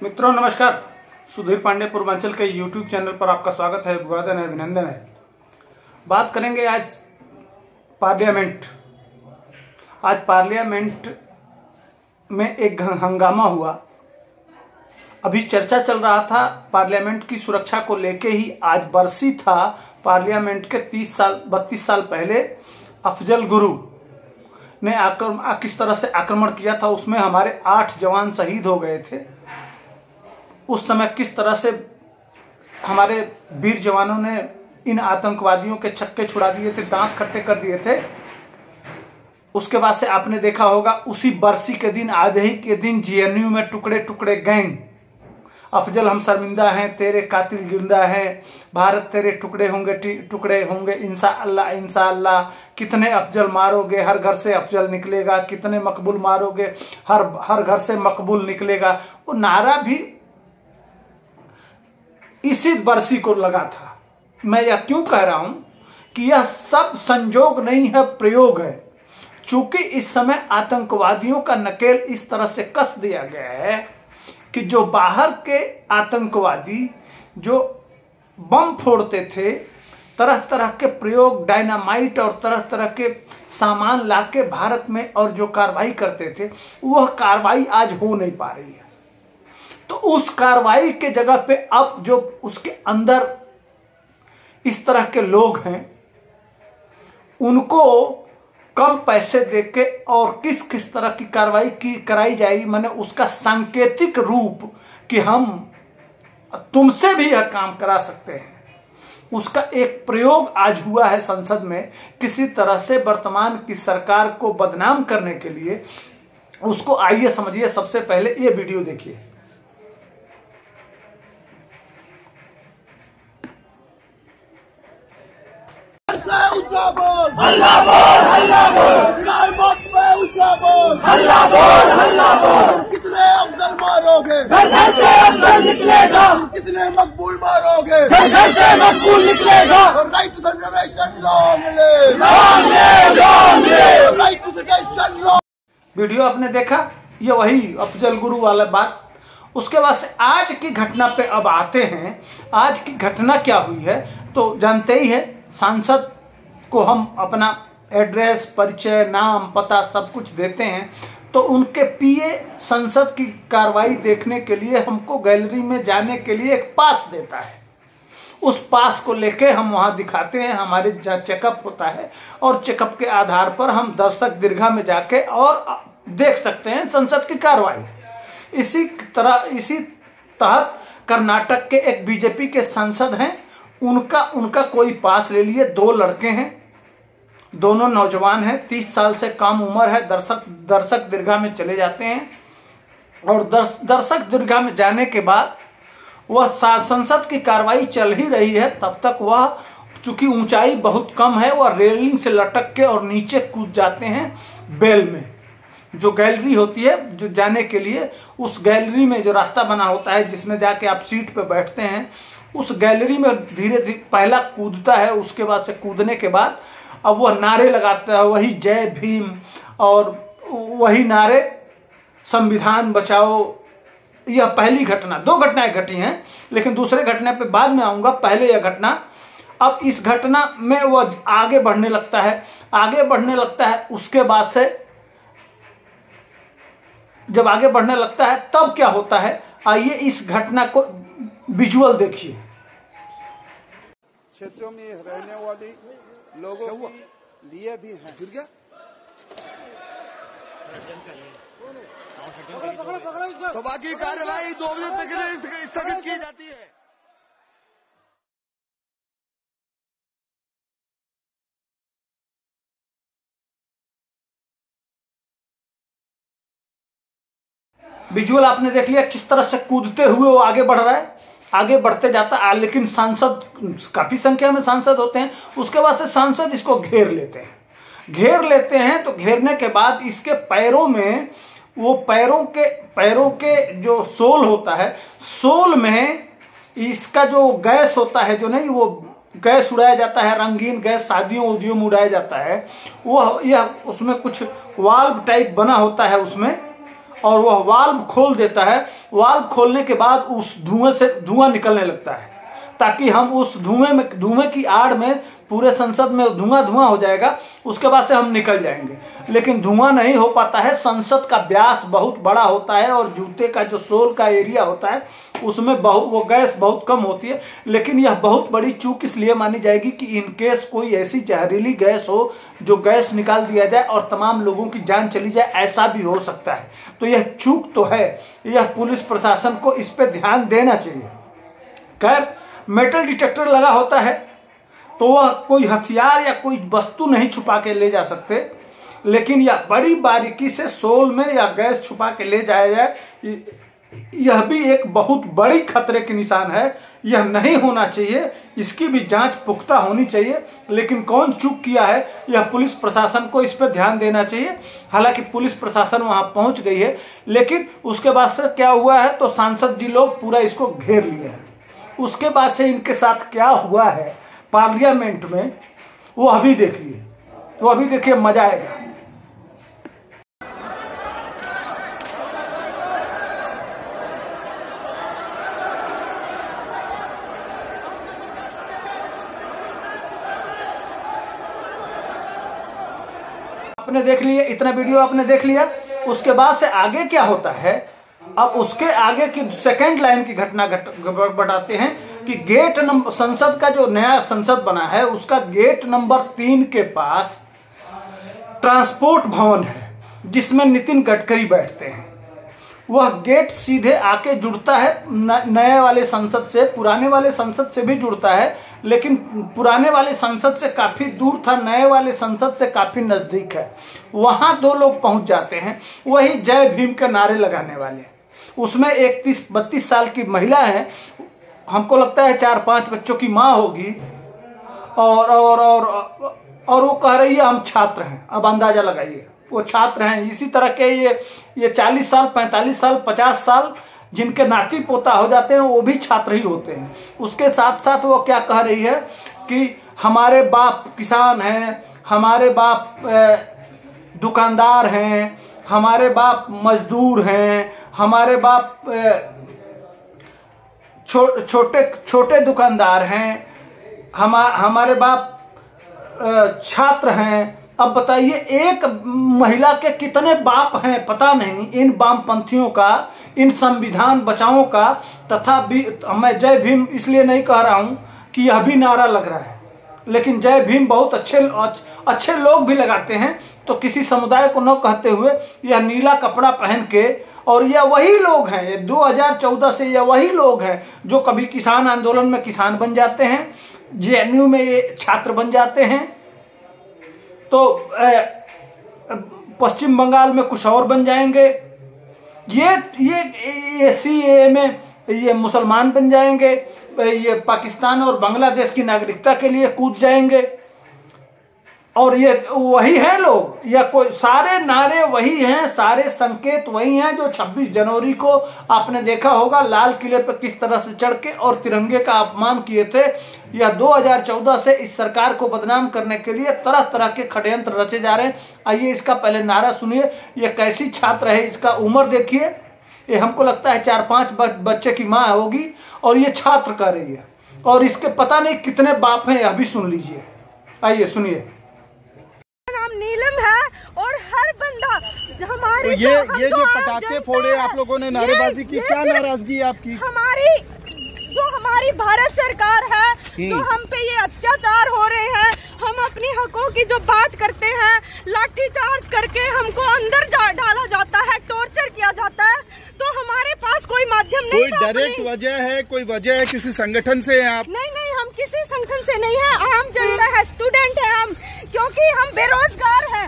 मित्रों नमस्कार। सुधीर पांडे पूर्वांचल के YouTube चैनल पर आपका स्वागत है, अभिवादन है, अभिनंदन है। बात करेंगे आज पार्लियामेंट। आज पार्लियामेंट में एक हंगामा हुआ। अभी चर्चा चल रहा था पार्लियामेंट की सुरक्षा को लेके ही। आज बरसी था पार्लियामेंट के 32 साल पहले अफजल गुरु ने किस तरह से आक्रमण किया था। उसमें हमारे 8 जवान शहीद हो गए थे। उस समय किस तरह से हमारे वीर जवानों ने इन आतंकवादियों के छक्के छुड़ा दिए थे, दांत खट्टे कर दिए थे। उसके बाद से आपने देखा होगा उसी बरसी के दिन, आज ही के दिन जेएनयू में टुकड़े टुकड़े गैंग, अफजल हम शर्मिंदा हैं, तेरे कातिल जिंदा हैं, भारत तेरे टुकड़े होंगे इंशाअल्लाह इंशाअल्लाह। कितने अफजल मारोगे, हर घर से अफजल निकलेगा। कितने मकबूल मारोगे, हर घर से मकबूल निकलेगा। वो नारा भी इसी बरसी को लगा था। मैं यह क्यों कह रहा हूं कि यह सब संजोग नहीं है, प्रयोग है। चूंकि इस समय आतंकवादियों का नकेल इस तरह से कस दिया गया है कि जो बाहर के आतंकवादी जो बम फोड़ते थे, तरह तरह के प्रयोग, डायनामाइट और तरह तरह के सामान लाके भारत में और जो कार्रवाई करते थे, वह कार्रवाई आज हो नहीं पा रही है। तो उस कार्रवाई के जगह पे अब जो उसके अंदर इस तरह के लोग हैं, उनको कम पैसे देके और किस किस तरह की कार्रवाई कराई जाएगी, मैंने उसका सांकेतिक रूप कि हम तुमसे भी यह काम करा सकते हैं, उसका एक प्रयोग आज हुआ है संसद में। किसी तरह से वर्तमान की सरकार को बदनाम करने के लिए उसको आइए समझिए। सबसे पहले ये वीडियो देखिए। ऊंचा बोल, हल्ला बोल, हल्ला बोल, मौत पे ऊंचा बोल, हल्ला बोल, हल्ला बोल। कितने अफजल मारोगे, घर से अफजल निकलेगा। कितने मकबूल मारोगे, घर से मकबूल निकलेगा। Right to reservation long live, right to reservation long. Video आपने देखा, ये वही अफजल गुरु वाला बात। उसके बाद से आज की घटना पे अब आते हैं। आज की घटना क्या हुई है तो जानते ही है। सांसद को हम अपना एड्रेस, परिचय, नाम, पता सब कुछ देते हैं, तो उनके पीए संसद की कार्रवाई देखने के लिए हमको गैलरी में जाने के लिए एक पास देता है। उस पास को लेके हम वहां दिखाते हैं, हमारे चेकअप होता है और चेकअप के आधार पर हम दर्शक दीर्घा में जाके और देख सकते हैं संसद की कार्रवाई। इसी तहत कर्नाटक के एक बीजेपी के सांसद हैं, उनका कोई पास ले लिए। 2 लड़के हैं, दोनों नौजवान हैं, 30 साल से कम उम्र है। दर्शक दीर्घा में चले जाते हैं और दर्शक दीर्घा में जाने के बाद वह संसद की कार्रवाई चल ही रही है। तब तक वह, चूंकि ऊंचाई बहुत कम है, वह रेलिंग से लटक के और नीचे कूद जाते हैं बेल में। जो गैलरी होती है जो जाने के लिए, उस गैलरी में जो रास्ता बना होता है जिसमें जाके आप सीट पे बैठते हैं, उस गैलरी में धीरे धीरे पहला कूदता है। उसके बाद से कूदने के बाद अब वह नारे लगाता है, वही जय भीम और वही नारे संविधान बचाओ। यह पहली घटना। 2 घटनाएं घटी हैं, लेकिन दूसरे घटना पे बाद में आऊंगा। पहले यह घटना। अब इस घटना में वह आगे बढ़ने लगता है। उसके बाद से जब आगे बढ़ने लगता है तब क्या होता है, आइए इस घटना को विजुअल देखिए। क्षेत्रों में रहने वाले लोगों के लिए भी है। सभा की कार्यवाही 2 बजे तक स्थगित की जाती है। विजुअल आपने देख लिया किस तरह से कूदते हुए वो आगे बढ़ रहा है, आगे बढ़ते जाता है। लेकिन सांसद, काफी संख्या में सांसद होते हैं। उसके बाद से सांसद इसको घेर लेते हैं। तो घेरने के बाद इसके पैरों में, वो पैरों के जो सोल होता है, सोल में इसका जो गैस होता है, जो नहीं वो गैस उड़ाया जाता है, रंगीन गैस शादियों उद्योग में उड़ाया जाता है। वो यह उसमें कुछ वाल्व टाइप बना होता है उसमें, और वह वाल्व खोल देता है। वाल्व खोलने के बाद उस धुएं से धुआं निकलने लगता है, ताकि हम उस धुएं की आड़ में पूरे संसद में धुआं हो जाएगा, उसके बाद से हम निकल जाएंगे। लेकिन धुआं नहीं हो पाता है। संसद का व्यास बहुत बड़ा होता है और जूते का जो सोल का एरिया होता है उसमें वो गैस बहुत कम होती है। लेकिन यह बहुत बड़ी चूक इसलिए मानी जाएगी कि इनकेस कोई ऐसी जहरीली गैस हो जो गैस निकाल दिया जाए और तमाम लोगों की जान चली जाए, ऐसा भी हो सकता है। तो यह चूक तो है, यह पुलिस प्रशासन को इस पर ध्यान देना चाहिए। खैर, मेटल डिटेक्टर लगा होता है तो वह कोई हथियार या कोई वस्तु नहीं छुपा के ले जा सकते, लेकिन यह बड़ी बारीकी से सोल में या गैस छुपा के ले जाया जाए, यह भी एक बहुत बड़ी खतरे के निशान है। यह नहीं होना चाहिए, इसकी भी जांच पुख्ता होनी चाहिए। लेकिन कौन चूक किया है, यह पुलिस प्रशासन को इस पर ध्यान देना चाहिए। हालांकि पुलिस प्रशासन वहां पहुंच गई है, लेकिन उसके बाद से क्या हुआ है तो सांसद जी लोग पूरा इसको घेर लिए हैं। उसके बाद से इनके साथ क्या हुआ है पार्लियामेंट में, वो अभी देखिए, वो अभी देखिए, मजा आएगा। आपने देख लिया, इतना वीडियो आपने देख लिया। उसके बाद से आगे क्या होता है, अब उसके आगे की सेकंड लाइन की घटना बताते हैं कि गेट नंबर, संसद का जो नया संसद बना है उसका गेट नंबर 3 के पास ट्रांसपोर्ट भवन है जिसमें नितिन गडकरी बैठते हैं। वह गेट सीधे आके जुड़ता है नए वाले संसद से, पुराने वाले संसद से भी जुड़ता है, लेकिन पुराने वाले संसद से काफी दूर था, नए वाले संसद से काफी नजदीक है। वहां दो लोग पहुंच जाते हैं, वही जय भीम के नारे लगाने वाले। उसमें एक 32 साल की महिला है, हमको लगता है 4-5 बच्चों की माँ होगी, और वो कह रही है हम छात्र हैं। अब अंदाजा लगाइए, वो छात्र हैं। इसी तरह के ये 40 साल, 45 साल, 50 साल जिनके नाती पोता हो जाते हैं वो भी छात्र ही होते हैं। उसके साथ साथ वो क्या कह रही है कि हमारे बाप किसान हैं, हमारे बाप दुकानदार हैं, हमारे बाप मजदूर हैं, हमारे बाप छोटे दुकानदार हैं, हमारे बाप छात्र हैं। अब बताइए, एक महिला के कितने बाप हैं पता नहीं इन वामपंथियों का, इन संविधान बचाओं का। तथा भी मैं जय भीम इसलिए नहीं कह रहा हूं कि यह भी नारा लग रहा है, लेकिन जय भीम बहुत अच्छे लोग भी लगाते हैं। तो किसी समुदाय को न कहते हुए यह नीला कपड़ा पहन के, और यह वही लोग हैं, ये 2014 से यह वही लोग हैं जो कभी किसान आंदोलन में किसान बन जाते हैं, जेएनयू में ये छात्र बन जाते हैं, तो पश्चिम बंगाल में कुछ और बन जाएंगे, ये सीएए में ये मुसलमान बन जाएंगे, ये पाकिस्तान और बांग्लादेश की नागरिकता के लिए कूद जाएंगे। और ये वही हैं लोग, या कोई सारे नारे वही हैं, सारे संकेत वही हैं जो 26 जनवरी को आपने देखा होगा लाल किले पर किस तरह से चढ़ के और तिरंगे का अपमान किए थे। या 2014 से इस सरकार को बदनाम करने के लिए तरह तरह के षड्यंत्र रचे जा रहे हैं। आइए इसका पहले नारा सुनिए। ये कैसी छात्र है, इसका उम्र देखिए, ये हमको लगता है 4-5 बच्चे की माँ होगी, और ये छात्र कर रही है, और इसके पता नहीं कितने बाप हैं, यह भी सुन लीजिए। आइए सुनिए। नीलम है और हर बंदा हमारी तो ये जो पटाखे फोड़े आप लोगों ने, नारेबाजी की, क्या नाराजगी है आपकी? हमारी भारत सरकार है, जो हम पे ये अत्याचार हो रहे हैं, हम अपनी हकों की जो बात करते हैं, लाठीचार्ज करके हमको अंदर डाला जाता है, टॉर्चर किया जाता है, तो हमारे पास कोई माध्यम नहीं। कोई डायरेक्ट वजह है, कोई वजह है, किसी संगठन से हैं आप? नहीं, हम किसी संगठन से नहीं है, आम जनता है, स्टूडेंट है हम, क्योंकि हम बेरोजगार हैं।